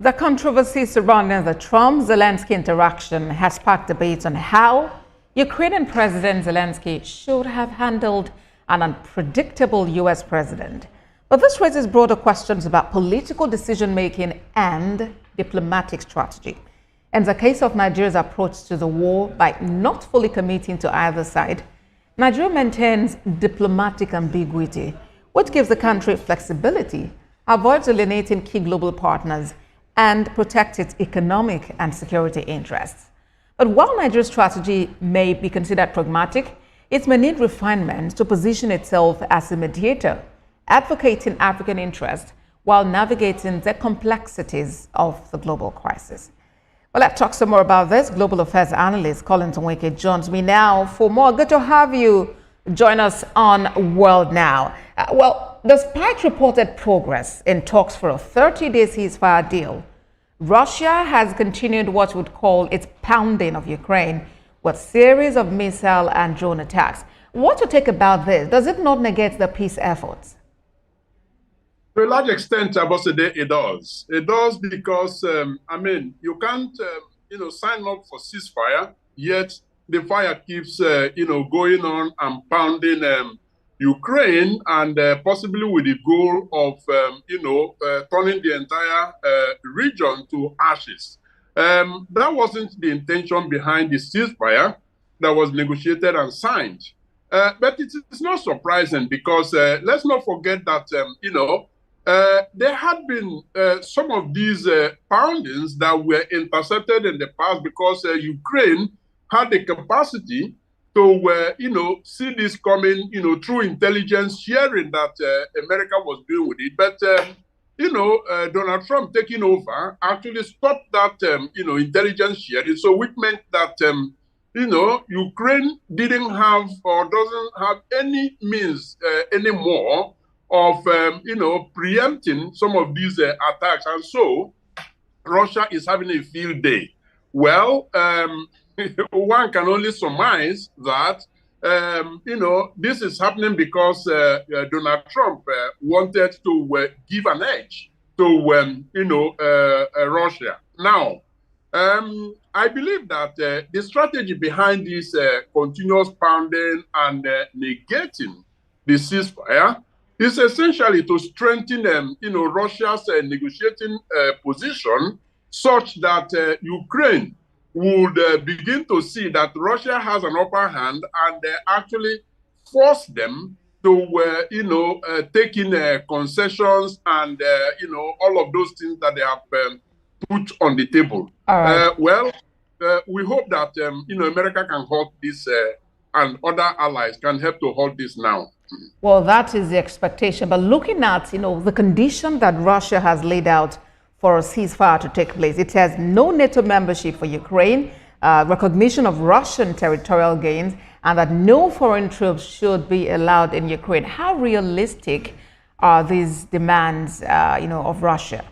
The controversy surrounding the Trump-Zelensky interaction has sparked debates on how Ukrainian President Zelensky should have handled an unpredictable U.S. president. But this raises broader questions about political decision-making and diplomatic strategy. In the case of Nigeria's approach to the war by not fully committing to either side, Nigeria maintains diplomatic ambiguity, which gives the country flexibility, avoids alienating key global partners, and protect its economic and security interests. But while Nigeria's strategy may be considered pragmatic, it may need refinement to position itself as a mediator, advocating African interests while navigating the complexities of the global crisis. Well, let's talk some more about this. Global Affairs Analyst Nweke joins me now for more. Good to have you join us on World Now. Despite reported progress in talks for a 30-day ceasefire deal, Russia has continued what would call its pounding of Ukraine with a series of missile and drone attacks. What to take about this? Does it not negate the peace efforts? To a large extent, Abosede, it does. It does because, you can't, sign up for ceasefire, yet the fire keeps, going on and pounding Ukraine, and possibly with the goal of, turning the entire region to ashes. That wasn't the intention behind the ceasefire that was negotiated and signed. But it's not surprising because let's not forget that, there had been some of these poundings that were intercepted in the past because Ukraine had the capacity to, see this coming, through intelligence sharing that America was doing with it. But, Donald Trump taking over actually stopped that, intelligence sharing. So which meant that, Ukraine didn't have or doesn't have any means anymore of, preempting some of these attacks. And so Russia is having a field day. Well, one can only surmise that, this is happening because Donald Trump wanted to give an edge to, Russia. Now, I believe that the strategy behind this continuous pounding and negating the ceasefire is essentially to strengthen, Russia's negotiating position such that Ukraine would begin to see that Russia has an upper hand and actually force them to, take in concessions and, all of those things that they have put on the table. All right. We hope that, America can halt this and other allies can help to halt this now. Well, that is the expectation. But looking at, the condition that Russia has laid out for a ceasefire to take place, it has no NATO membership for Ukraine, recognition of Russian territorial gains, and that no foreign troops should be allowed in Ukraine. How realistic are these demands, of Russia?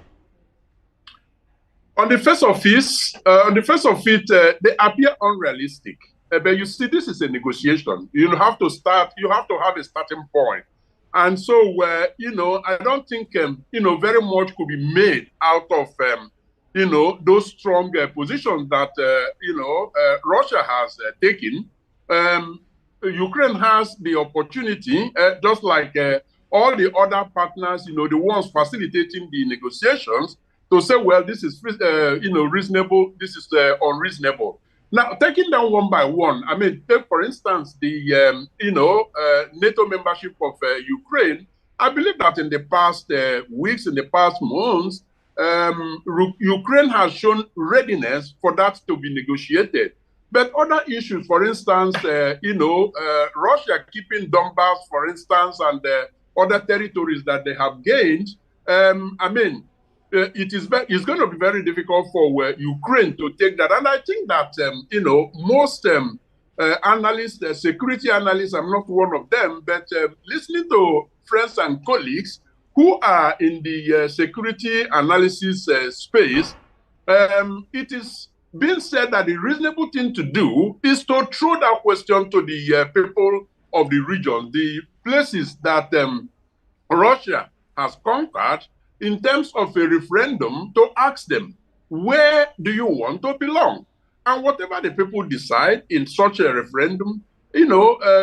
On the face of it, they appear unrealistic. But you see, this is a negotiation. You have to have a starting point. And so, I don't think, very much could be made out of, those strong positions that, Russia has taken. Ukraine has the opportunity, just like all the other partners, the ones facilitating the negotiations, to say, well, this is, reasonable, this is unreasonable. Now, taking them one by one, take, for instance, the, NATO membership of Ukraine. I believe that in the past weeks, in the past months, Ukraine has shown readiness for that to be negotiated. But other issues, for instance, Russia keeping Donbass, for instance, and other territories that they have gained, it's going to be very difficult for Ukraine to take that. And I think that, most analysts, security analysts, I'm not one of them, but listening to friends and colleagues who are in the security analysis space, it is being said that the reasonable thing to do is to throw that question to the people of the region, the places that Russia has conquered. in terms of a referendum to ask them, where do you want to belong? And whatever the people decide in such a referendum,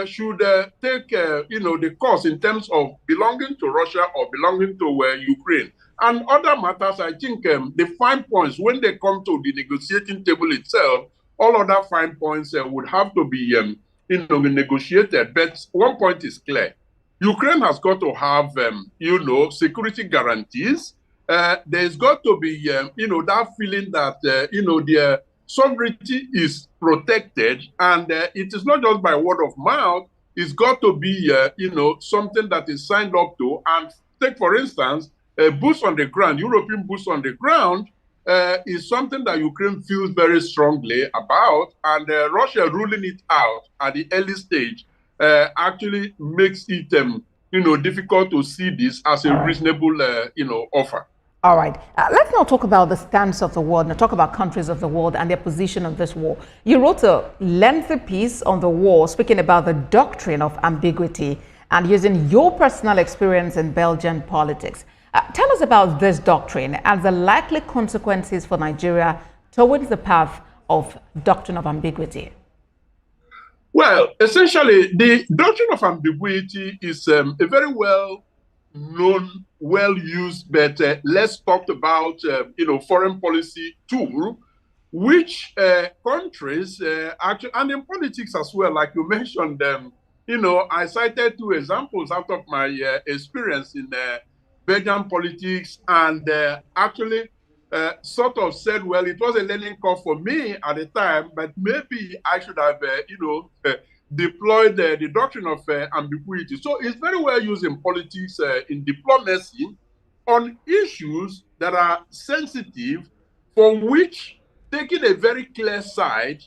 should take, the course in terms of belonging to Russia or belonging to Ukraine. And other matters, I think the fine points, when they come to the negotiating table itself, all other fine points would have to be, negotiated. But one point is clear. Ukraine has got to have, security guarantees. There's got to be, that feeling that, their sovereignty is protected, and it is not just by word of mouth. It's got to be, something that is signed up to. And take, for instance, boots on the ground, European boots on the ground, is something that Ukraine feels very strongly about, and Russia ruling it out at the early stage actually makes it, difficult to see this as a reasonable, offer. All right. Let's now talk about the stance of the world, now talk about countries of the world and their position on this war. You wrote a lengthy piece on the war, speaking about the doctrine of ambiguity and using your personal experience in Belgian politics. Tell us about this doctrine and the likely consequences for Nigeria towards the path of doctrine of ambiguity. Well, essentially, the doctrine of ambiguity is a very well-known, well-used, but less talked about, foreign policy tool, which countries actually, and in politics as well, like you mentioned, I cited two examples out of my experience in Belgian politics, and actually sort of said, well, it was a learning curve for me at the time, but maybe I should have, deployed the doctrine of ambiguity. So it's very well used in politics, in diplomacy, on issues that are sensitive, for which taking a very clear side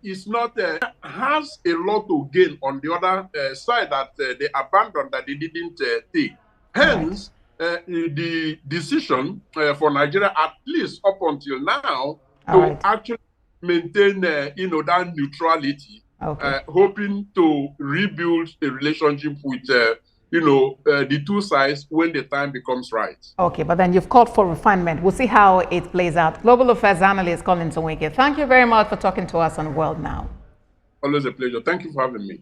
is not, has a lot to gain on the other side that they abandoned, that they didn't take. Hence, the decision for Nigeria, at least up until now, to actually maintain, that neutrality, hoping to rebuild the relationship with, the two sides when the time becomes right. Okay, but then you've called for refinement. We'll see how it plays out. Global Affairs Analyst Nweke, thank you very much for talking to us on World Now. Always a pleasure. Thank you for having me.